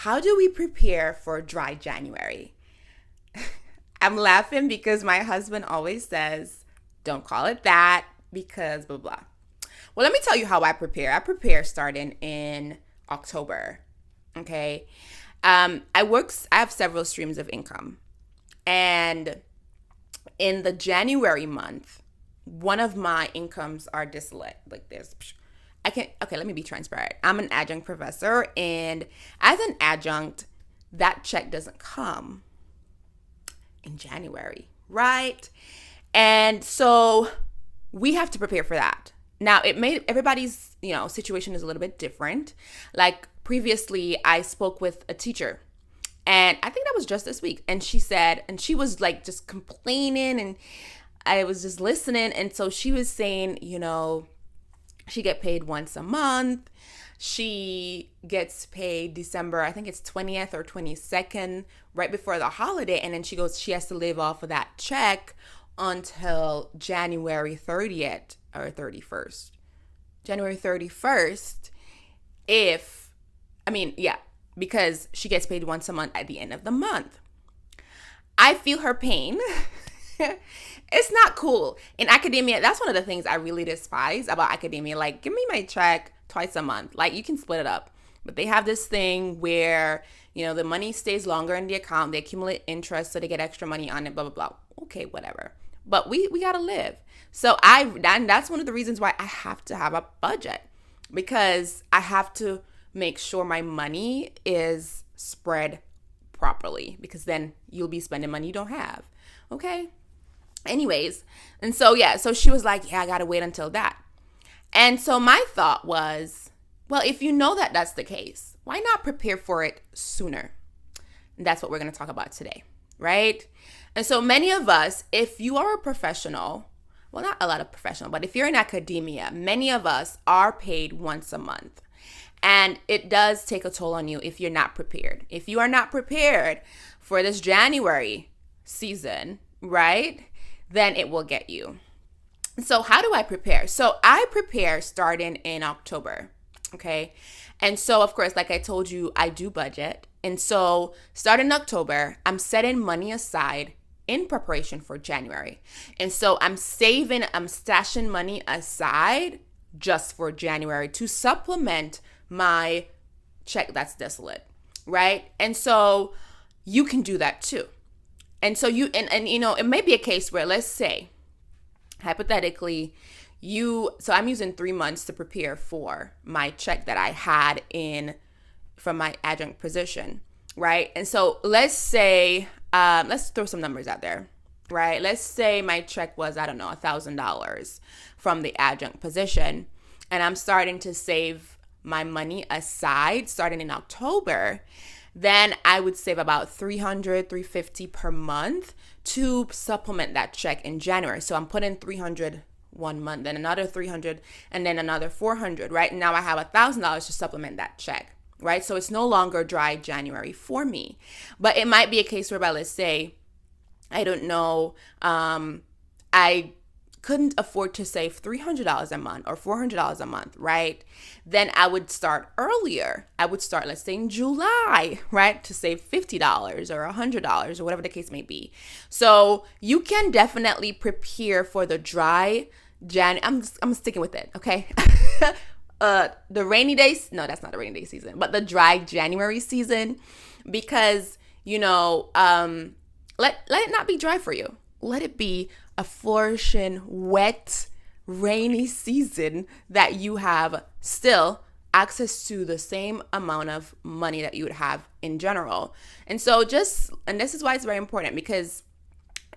How do we prepare for dry January? I'm laughing because my husband always says, don't call it that because blah, blah. Well, let me tell you how I prepare. I prepare starting in October. Okay. I have several streams of income. And in the January month, one of my incomes are dissolute. Like this. Okay, let me be transparent. I'm an adjunct professor, and as an adjunct, that check doesn't come in January, right? And so we have to prepare for that. Now, it made everybody's, situation is a little bit different. Like previously, I spoke with a teacher, and I think that was just this week, and she was like just complaining, and I was just listening, and so she was saying, she get paid once a month. She gets paid December, I think it's 20th or 22nd, right before the holiday. And then she has to live off of that check until January 30th or 31st. January 31st, because she gets paid once a month at the end of the month. I feel her pain. It's not cool. In academia, that's one of the things I really despise about academia. Like, give me my check twice a month. Like, you can split it up. But they have this thing where, the money stays longer in the account. They accumulate interest, so they get extra money on it, blah, blah, blah. Okay, whatever. But we got to live. So that's one of the reasons why I have to have a budget. Because I have to make sure my money is spread properly. Because then you'll be spending money you don't have. Okay? Anyways, and so she was like, I gotta wait until that. And so my thought was, well, if you know that that's the case, why not prepare for it sooner? And that's what we're going to talk about today, right? And so many of us, if you are a professional, well, not a lot of professional, but if you're in academia, many of us are paid once a month. And it does take a toll on you if you're not prepared. If you are not prepared for this January season, right? Then it will get you. So how do I prepare? So I prepare starting in October, okay? And so, of course, like I told you, I do budget. And so starting in October, I'm setting money aside in preparation for January. And so I'm stashing money aside just for January to supplement my check that's desolate, right? And so you can do that too. And so it may be a case where, let's say, hypothetically, so I'm using 3 months to prepare for my check that I had from my adjunct position, right? And so let's say, let's throw some numbers out there, right? Let's say my check was, I don't know, $1,000 from the adjunct position, and I'm starting to save my money aside starting in October. Then I would save about $300, $350 per month to supplement that check in January. So I'm putting $300 one month, then another $300, and then another $400, right? Now I have $1,000 to supplement that check, right? So it's no longer dry January for me. But it might be a case whereby, let's say, I don't know, I couldn't afford to save $300 a month or $400 a month, right? Then I would start earlier. I would start, let's say, in July, right? To save $50 or $100 or whatever the case may be. So you can definitely prepare for the dry I'm sticking with it, okay? The rainy days, no, that's not the rainy day season, but the dry January season, because, let it not be dry for you. Let it be a flourishing, wet, rainy season that you have still access to the same amount of money that you would have in general. And so and this is why it's very important, because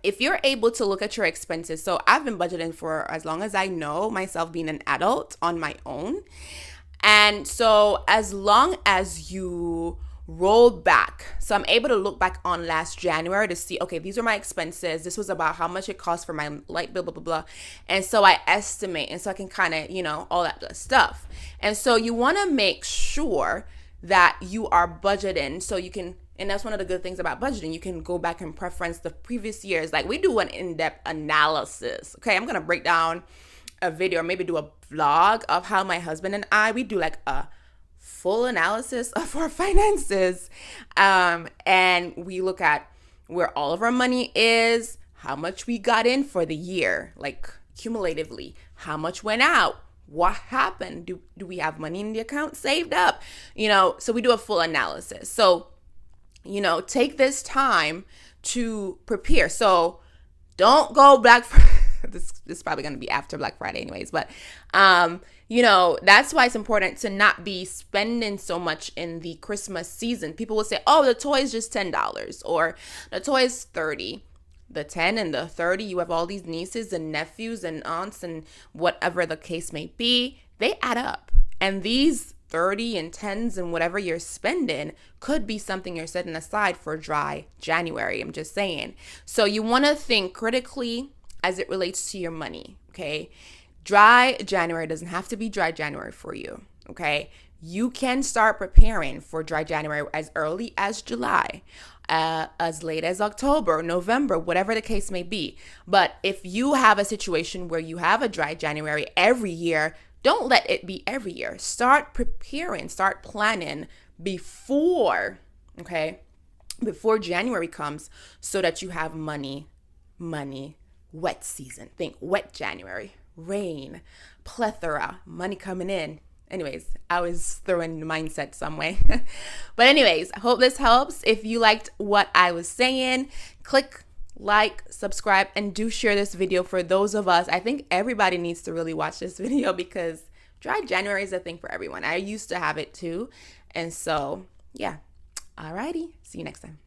if you're able to look at your expenses, so I've been budgeting for as long as I know myself, being an adult on my own. And so as long as you roll back, so I'm able to look back on last January to see, okay, these are my expenses. This was about how much it cost for my light bill, blah, blah, blah. And so I estimate, and so I can kind of, all that good stuff. And so you want to make sure that you are budgeting so you can, and that's one of the good things about budgeting. You can go back and preference the previous years. Like, we do an in-depth analysis. Okay, I'm going to break down a video or maybe do a vlog of how my husband and we do like a full analysis of our finances, and we look at where all of our money is, how much we got in for the year, like cumulatively, how much went out, what happened, do we have money in the account saved up, so we do a full analysis. So take this time to prepare. So don't go Black Friday. This is probably going to be after Black Friday anyways, but that's why it's important to not be spending so much in the Christmas season. People will say, oh, the toy is just $10 or the toy is $30. The 10 and the 30, you have all these nieces and nephews and aunts and whatever the case may be, they add up. And these 30 and 10s and whatever you're spending could be something you're setting aside for dry January. I'm just saying. So you want to think critically as it relates to your money, okay? Dry January doesn't have to be dry January for you, okay? You can start preparing for dry January as early as July, as late as October, November, whatever the case may be. But if you have a situation where you have a dry January every year, don't let it be every year. Start preparing, start planning before January comes so that you have money, wet season. Think wet January, rain, plethora, money coming in. Anyways, I was throwing the mindset some way. But anyways, I hope this helps. If you liked what I was saying, click like, subscribe, and do share this video for those of us. I think everybody needs to really watch this video because dry January is a thing for everyone. I used to have it too. And so, yeah. Alrighty. See you next time.